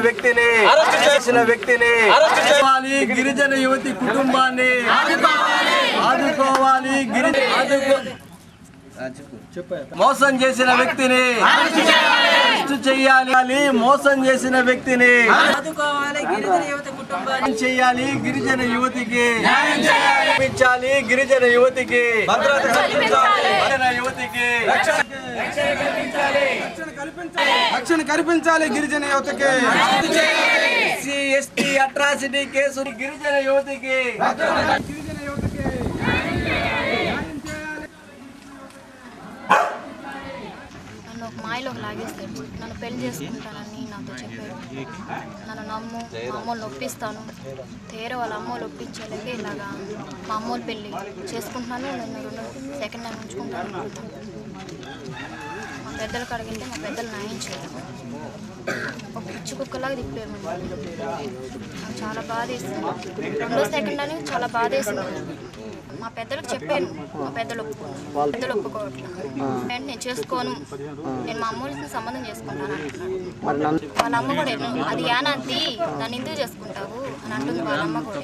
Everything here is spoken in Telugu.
వ్యక్తిని గిరిజన యువతి కుటుంబాన్ని ఆదుకోవాలి. మోసం చేసిన వ్యక్తిని అరెస్టు చేయాలి. మోసం చేసిన వ్యక్తిని చేయాలి. గిరిజన యువతికి ఇప్పించాలి. గిరిజన యువతికి రక్షణ కల్పించాలి. గిరిజన యువతకి ఎస్టీ అట్రాసిటీ కేసు గిరిజన యువతికి మాయలోకి లాగేస్తాడు. నన్ను పెళ్లి చేసుకుంటానని నాతో చెప్పాడు. నన్ను నమ్ము, మా అమ్మోళ్ళు ఒప్పిస్తాను. వేరే వాళ్ళ అమ్మోళ్ళు ఒప్పించేలాగే ఇలాగా మా అమ్మోళ్ళు పెళ్ళి చేసుకుంటున్నాను. నన్ను సెకండ్ టైం ఉంచుకుంటాను. మా పెద్దలు కడిగితే మా పెద్దలు న్యాయం చేయడం ఒక పిచ్చి కుక్కలాగా తిప్పారు. నాకు చాలా బాధ వేసింది. రెండో సెకండ్ అని చాలా బాధ వేసింది. మా పెద్దలకు చెప్పాను, మా పెద్దలు ఒప్పుకోవట్లేదు. నేను చేసుకోను, నేను మా అమ్మోళ్ళకి సంబంధం చేసుకుంటాను అంటున్నాడు. వాళ్ళ అమ్మ కూడా అది యానంతి నన్ను ఎందుకు చేసుకుంటావు అని అంటుంది వాళ్ళ అమ్మ కూడా.